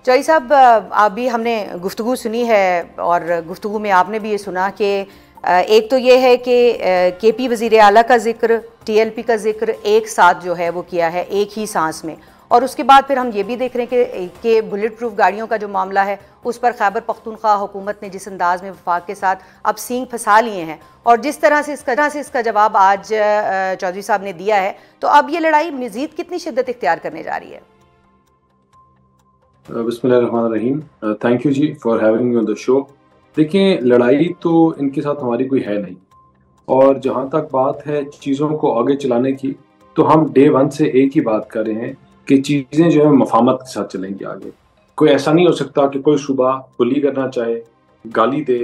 چوئی صاحب، ابھی ہم نے گفتگو سنی ہے اور گفتگو میں آپ نے بھی یہ سنا کہ ایک تو یہ ہے کہ کے پی وزیر اعلیٰ کا ذکر، ٹی ایل پی کا ذکر ایک ساتھ جو ہے وہ کیا ہے ایک ہی سانس میں، اور اس کے بعد پھر ہم یہ بھی دیکھ رہے ہیں کہ بلٹ پروف گاڑیوں کا جو معاملہ ہے اس پر خیبر پختونخوا حکومت نے جس انداز میں وفاق کے ساتھ اب سینگ پھنسا لیے ہیں، اور جس طرح سے اس کا جواب آج چودھری صاحب نے دیا ہے، تو اب یہ لڑائی مزید کتنی شدت اختیار کرنے جا رہی ہے؟ بسم اللہ الرحمن الرحیم. Thank you ji for having me on the show. دیکھیں، لڑائی تو ان کے ساتھ ہماری کوئی ہے نہیں، اور جہاں تک بات ہے چیزوں کو آگے چلانے کی، تو ہم ڈے ون سے ایک ہی بات کر رہے ہیں کہ چیزیں جو ہے مفاہمت کے ساتھ چلیں گی آگے. کوئی ایسا نہیں ہو سکتا کہ کوئی صوبہ بلی کرنا چاہے، گالی دے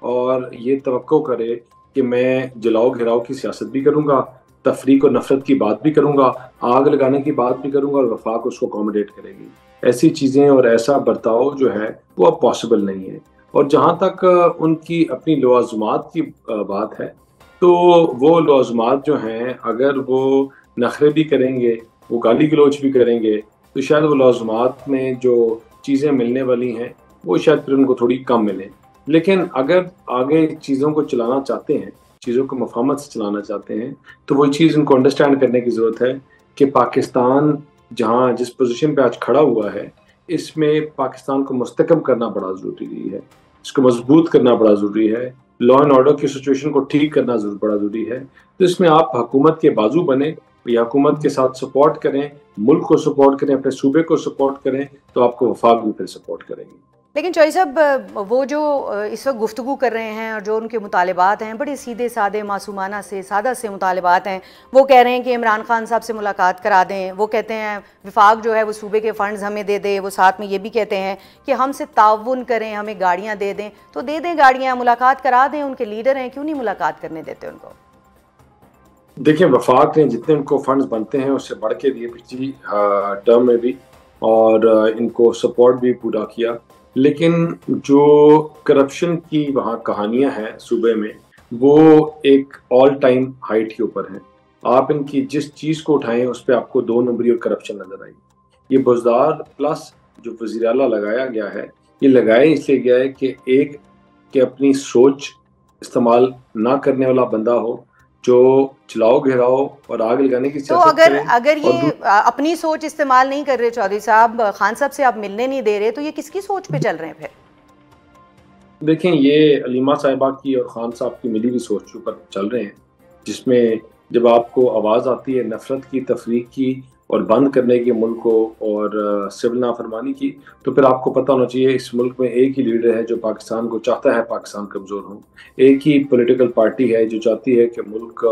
اور یہ توقع کرے کہ میں جلاؤ گھراؤ کی سیاست بھی کروں گا، تفریق و نفرت کی بات بھی کروں گا، آگ لگانے کی بات بھی کروں گا، اور وفاق اس کو اکوموڈیٹ کرے گی. ایسی چیزیں اور ایسا برتاؤ جو ہے وہ اب پاسبل نہیں ہے. اور جہاں تک ان کی اپنی لوازمات کی بات ہے، تو وہ لوازمات جو ہیں اگر وہ نخرے بھی کریں گے، وہ گالی گلوچ بھی کریں گے، تو شاید وہ لوازمات میں جو چیزیں ملنے والی ہیں وہ شاید پھر ان کو تھوڑی کم ملیں. لیکن اگر آگے چیزوں کو چلانا چاہتے ہیں، چیزوں کو مفاہمت سے چلانا چاہتے ہیں، تو وہ چیز ان کو انڈرسٹینڈ کرنے کی ضرورت ہے کہ پاکستان جس پوزیشن پہ آج کھڑا ہوا ہے، اس میں پاکستان کو مستحکم کرنا بڑا ضروری ہے، اس کو مضبوط کرنا بڑا ضروری ہے، لا اینڈ آرڈر کی سچویشن کو ٹھیک کرنا بڑا ضروری ہے. تو اس میں آپ حکومت کے بازو بنیں یا حکومت کے ساتھ سپورٹ کریں، ملک کو سپورٹ کریں، اپنے صوبے کو سپورٹ کریں، تو آپ کو وفاق بھی پھر سپورٹ کریں گے. لیکن چوئی صاحب، وہ جو اس وقت گفتگو کر رہے ہیں اور جو ان کے مطالبات ہیں بڑے سیدھے سادے معصومانہ سے سادہ سے مطالبات ہیں، وہ کہہ رہے ہیں کہ عمران خان صاحب سے ملاقات کرا دیں. وہ کہتے ہیں وفاق جو ہے وہ صوبے کے فنڈز ہمیں دے دے. وہ ساتھ میں یہ بھی کہتے ہیں کہ ہم سے تعاون کریں، ہمیں گاڑیاں دے دیں. تو دے دیں گاڑیاں، ملاقات کرا دیں، ان کے لیڈر ہیں، کیوں نہیں ملاقات کرنے دیتے ان کو؟ دیکھیں، وفاق نے جتنے ان کو فنڈز بنتے ہیں اس سے بڑھ کے دیے پچھلی ٹرم میں بھی، اور ان کو سپورٹ بھی پورا کیا. لیکن جو کرپشن کی وہاں کہانیاں ہیں صوبے میں، وہ ایک آل ٹائم ہائٹ کے اوپر ہیں. آپ ان کی جس چیز کو اٹھائیں اس پہ آپ کو 2 نمبری اور کرپشن نظر آئی. یہ بزدار پلس جو وزیر اعلیٰ لگایا گیا ہے، یہ لگایا اس لیے گیا ہے کہ ایک کہ اپنی سوچ استعمال نہ کرنے والا بندہ ہو جو چلاؤ گھیراؤ اور آگ لگانے کی سیاست کرے. تو اگر یہ اپنی سوچ استعمال نہیں کر رہے چودھری صاحب، خان صاحب سے آپ ملنے نہیں دے رہے، تو یہ کس کی سوچ پہ چل رہے ہیں پھر؟ دیکھیں، یہ علیمہ صاحبہ کی اور خان صاحب کی ملی ہوئی سوچ کے اوپر چل رہے ہیں، جس میں جب آپ کو آواز آتی ہے نفرت کی، تفریق کی اور بند کرنے کی ملک کو اور سول نافرمانی کی، تو پھر آپ کو پتہ ہونا چاہیے اس ملک میں ایک ہی لیڈر ہے جو پاکستان کو چاہتا ہے پاکستان کمزور ہو. ایک ہی پولیٹیکل پارٹی ہے جو چاہتی ہے کہ ملک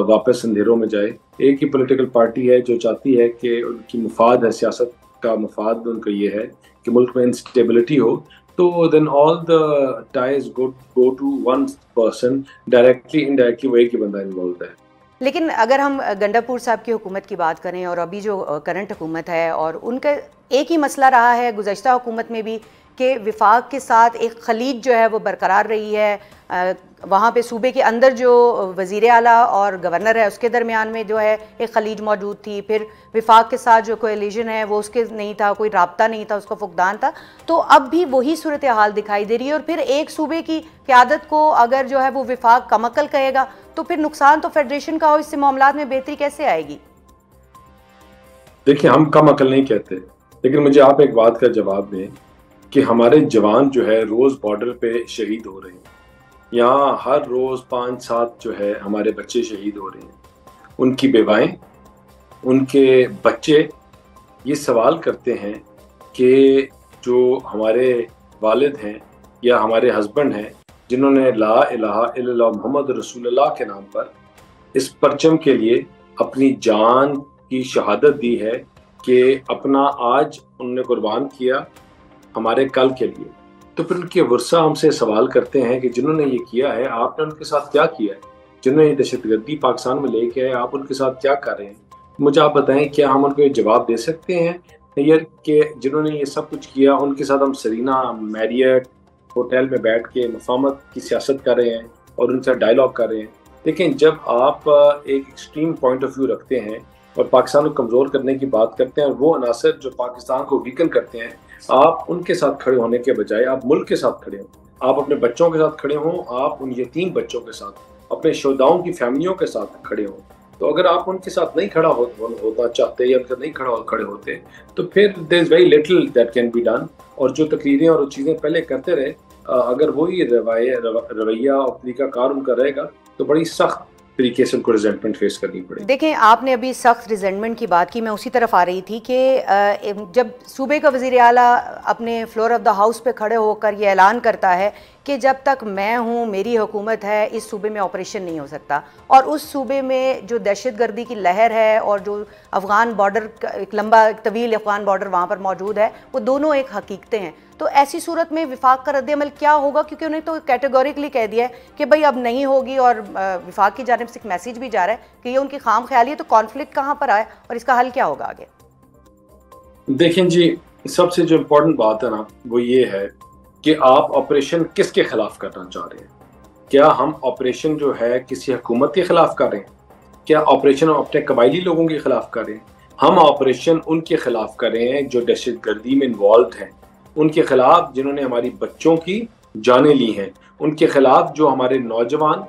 واپس اندھیروں میں جائے. ایک ہی پولیٹیکل پارٹی ہے جو چاہتی ہے کہ ان کی مفاد ہے، سیاست کا مفاد ان کا یہ ہے کہ ملک میں انسٹیبلٹی ہو. تو then all the ties go to one person, directly indirectly وہ ایک ہی بندہ انوالوڈ ہے. لیکن اگر ہم گنڈا پور صاحب کی حکومت کی بات کریں اور ابھی جو کرنٹ حکومت ہے، اور ان کا ایک ہی مسئلہ رہا ہے گزشتہ حکومت میں بھی کہ وفاق کے ساتھ ایک خلیج جو ہے وہ برقرار رہی ہے. وہاں پہ صوبے کے اندر جو وزیر اعلیٰ اور گورنر ہے اس کے درمیان میں جو ہے ایک خلیج موجود تھی. پھر وفاق کے ساتھ جو کولیشن ہے وہ اس کے نہیں تھا، کوئی رابطہ نہیں تھا، اس کا فقدان تھا. تو اب بھی وہی صورتحال دکھائی دے رہی ہے. اور پھر ایک صوبے کی قیادت کو اگر جو ہے وہ وفاق کم عقل کہے گا تو پھر نقصان تو فیڈریشن کا ہو. اس سے معاملات میں بہتری کیسے آئے گی؟ دیکھیں، ہم کم عقل نہیں کہتے، لیکن مجھے آپ ایک بات کا جواب دیں کہ ہمارے جوان جو ہے روز بارڈر پہ شہید ہو رہے ہیں. یہاں ہر روز 5-7 جو ہے ہمارے بچے شہید ہو رہے ہیں. ان کی بیوائیں، ان کے بچے یہ سوال کرتے ہیں کہ جو ہمارے والد ہیں یا ہمارے ہسبینڈ ہیں جنہوں نے لا الہ الا اللہ محمد رسول اللہ کے نام پر اس پرچم کے لیے اپنی جان کی شہادت دی ہے، کہ اپنا آج انہوں نے قربان کیا ہمارے کل کے لیے. تو پھر ان کے ورثہ ہم سے سوال کرتے ہیں کہ جنہوں نے یہ کیا ہے آپ نے ان کے ساتھ کیا کیا ہے؟ جنہوں نے یہ دہشت گردی پاکستان میں لے کے آئے آپ ان کے ساتھ کیا کر رہے ہیں؟ مجھے آپ بتائیں، کیا ہم ان کو یہ جواب دے سکتے ہیں یہ کہ جنہوں نے یہ سب کچھ کیا ان کے ساتھ ہم سرینا میریٹ ہوٹل میں بیٹھ کے مفاہمت کی سیاست کر رہے ہیں اور ان سے ڈائلاگ کر رہے ہیں؟ دیکھیں، جب آپ ایک ایکسٹریم پوائنٹ آف ویو رکھتے ہیں اور پاکستان کو کمزور کرنے کی بات کرتے ہیں، وہ عناصر جو پاکستان کو ویکن کرتے ہیں آپ ان کے ساتھ کھڑے ہونے کے بجائے آپ ملک کے ساتھ کھڑے ہوں، آپ اپنے بچوں کے ساتھ کھڑے ہوں، آپ ان یتیم بچوں کے ساتھ، اپنے شہداؤں کی فیملیوں کے ساتھ کھڑے ہوں۔ تو اگر آپ ان کے ساتھ نہیں کھڑا ہونا چاہتے یا ان کے ساتھ نہیں کھڑے ہوتے تو پھر there is very little that can be done۔ اور جو تقریریں اور چیزیں پہلے کرتے رہے، اگر وہی رویہ اور طریقہ کار ان کا رہے گا تو بڑی سخت طریقے سے ان کو ریزنٹمنٹ فیس کرنی پڑے گی۔ دیکھیں، آپ نے ابھی سخت ریزنٹمنٹ کی بات کی، میں اسی طرف آ رہی تھی کہ جب صوبے کا وزیر اعلیٰ اپنے فلور آف دا ہاؤس پہ کھڑے ہو کر یہ اعلان کرتا ہے کہ جب تک میں ہوں، میری حکومت ہے، اس صوبے میں آپریشن نہیں ہو سکتا، اور اس صوبے میں جو دہشت گردی کی لہر ہے اور جو افغان بارڈر، ایک لمبا طویل افغان بارڈر وہاں پر موجود ہے، وہ دونوں ایک حقیقتیں ہیں، تو ایسی صورت میں وفاق کا رد عمل کیا ہوگا؟ کیونکہ انہیں تو کیٹیگوریکلی کہہ دیا ہے کہ بھئی اب نہیں ہوگی، اور وفاق کی جانب سے ایک میسیج بھی جا رہا ہے کہ یہ ان کی خام خیالی ہے، تو کانفلکٹ کہاں پر آئے اور اس کا حل کیا ہوگا آگے؟ دیکھیں جی، سب سے جو امپورٹنٹ بات ہے نا وہ یہ ہے کہ آپ آپریشن کس کے خلاف کرنا چاہ رہے ہیں؟ کیا ہم آپریشن جو ہے کسی حکومت کے خلاف کر رہے ہیں؟ کیا آپریشن ہم اپنے قبائلی لوگوں کے خلاف کر رہے ہیں؟ ہم آپریشن ان کے خلاف کر رہے ہیں جو دہشت گردی میں انوالوڈ ہیں، ان کے خلاف جنہوں نے ہماری بچوں کی جانیں لی ہیں، ان کے خلاف جو ہمارے نوجوان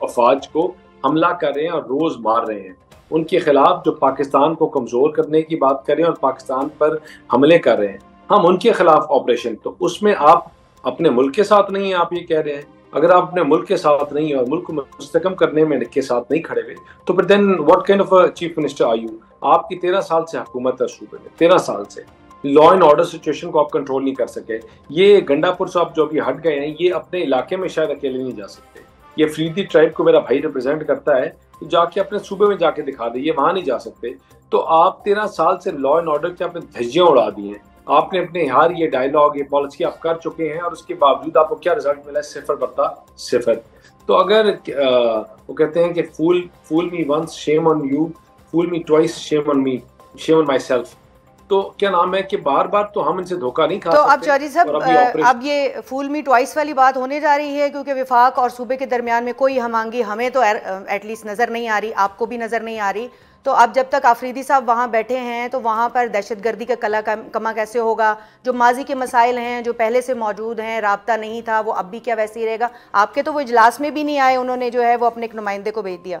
افواج کو حملہ کر رہے ہیں اور روز مار رہے ہیں، ان کے خلاف جو پاکستان کو کمزور کرنے کی بات کر رہے ہیں اور پاکستان پر حملے کر رہے ہیں، ہم ان کے خلاف آپریشن۔ تو اس میں آپ اپنے ملک کے ساتھ نہیں ہیں، آپ یہ کہہ رہے ہیں۔ اگر آپ اپنے ملک کے ساتھ نہیں ہیں اور ملک کو مستحکم کرنے میں کے ساتھ نہیں کھڑے ہوئے تو پھر then what kind of chief minister are you? آپ کی 13 سال سے حکومت ہے صوبے میں، 13 سال سے لا اینڈ آرڈر سچویشن کو آپ کنٹرول نہیں کر سکے۔ یہ گنڈا پور صاحب جو ابھی ہٹ گئے ہیں، یہ اپنے علاقے میں شاید اکیلے نہیں جا سکتے۔ یہ فریدی ٹرائب کو میرا بھائی ریپرزینٹ کرتا ہے، تو جا کے اپنے صوبے میں جا کے دکھا دے، یہ وہاں نہیں جا سکتے۔ تو آپ 13 سال سے لا اینڈ آرڈر کے آپ نے دھجیاں اڑا دی ہیں، آپ نے اپنے ہر یہ ڈائلاگ، یہ پالیسی آپ کر چکے ہیں، اور اس کے باوجود آپ کو کیا رزلٹ ملا ہے؟ 0/0۔ تو اگر وہ کہتے ہیں کہ fool me once shame on you, fool me twice shame on me, shame on myself, تو کیا نام ہے کہ بار بار تو ہم ان سے دھوکہ نہیں کھا سکتے۔ تو اب چودھری صاحب، اب یہ فول می ٹوائس والی بات ہونے جا رہی ہے، کیونکہ وفاق اور صوبے کے درمیان میں کوئی ہم آہنگی ہمیں تو ایٹ لیسٹ نظر نہیں آ رہی، آپ کو بھی نظر نہیں آ رہی۔ تو اب جب تک آفریدی صاحب وہاں بیٹھے ہیں تو وہاں پر دہشت گردی کا کلا کما کیسے ہوگا؟ جو ماضی کے مسائل ہیں جو پہلے سے موجود ہیں، رابطہ نہیں تھا، وہ اب بھی کیا ویسے ہی رہے گا؟ آپ کے تو وہ اجلاس میں بھی نہیں آئے، انہوں نے جو ہے وہ اپنے ایک نمائندے کو بھیج دیا۔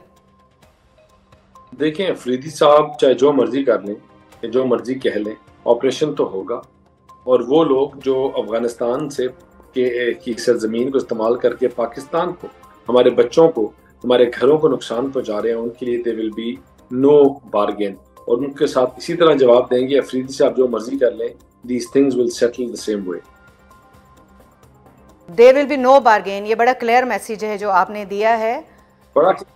دیکھیں، افریدی صاحب چاہے جو مرضی کر لیں، جو مرضی کہہ لیں، آپریشن تو ہوگا، اور وہ لوگ جو افغانستان سے کی سرزمین کو استعمال کر کے پاکستان کو، ہمارے بچوں کو، ہمارے گھروں کو نقصان پہنچا رہے ہیں، ان کے لیے there will be no bargain، اور ان کے ساتھ اسی طرح جواب دیں گے افریدی صاحب جو مرضی کر لیں، these things will settle the same way۔ there will be no bargain، یہ بڑا کلیئر میسیج ہے جو آپ نے دیا ہے۔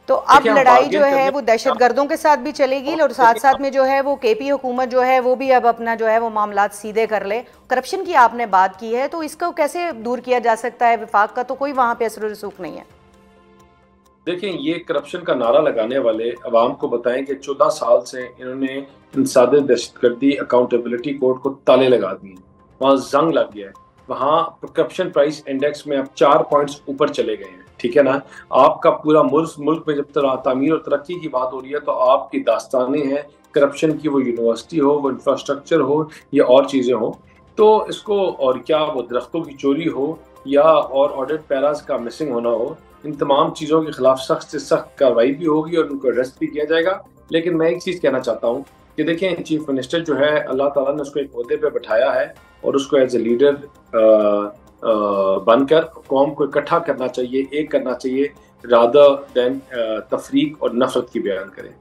تو اب لڑائی جو ہے وہ دہشت گردوں کے ساتھ بھی چلے گی، اور ساتھ ساتھ میں جو ہے وہ کے پی حکومت جو ہے وہ بھی اب اپنا جو ہے وہ معاملات سیدھے کر لے۔ کرپشن کی آپ نے بات کی ہے، تو اس کو کیسے دور کیا جا سکتا ہے؟ وفاق کا تو کوئی وہاں پہ اثر و رسوخ نہیں ہے۔ دیکھیں، یہ کرپشن کا نعرہ لگانے والے عوام کو بتائیں کہ 14 سال سے انہوں نے انسداد دہشت گردی اکاؤنٹیبلٹی کوڈ کو تالے لگا دیے، وہاں زنگ لگ گیا ہے، وہاں کرپشن پرائس انڈیکس میں اب 4 پوائنٹس اوپر چلے گئے ہیں، ٹھیک ہے نا؟ آپ کا پورا ملک میں جب تعمیر اور ترقی کی بات ہو رہی ہے تو آپ کی داستانیں ہیں کرپشن کی، وہ یونیورسٹی ہو، وہ انفراسٹرکچر ہو، یا اور چیزیں ہوں، تو اس کو، اور کیا وہ درختوں کی چوری ہو یا اور آڈٹ پیراز کا مسنگ ہونا ہو، ان تمام چیزوں کے خلاف سخت سے سخت کارروائی بھی ہوگی اور ان کو اریسٹ بھی کیا جائے گا۔ لیکن میں ایک چیز کہنا چاہتا ہوں کہ دیکھیں، چیف منسٹر جو ہے، اللہ تعالیٰ نے اس کو ایک عہدے پہ بٹھایا ہے، اور اس کو ایز اے لیڈر بن کر قوم کو اکٹھا کرنا چاہیے، ایک کرنا چاہیے، رادر دین تفریق اور نفرت کی بیان کریں۔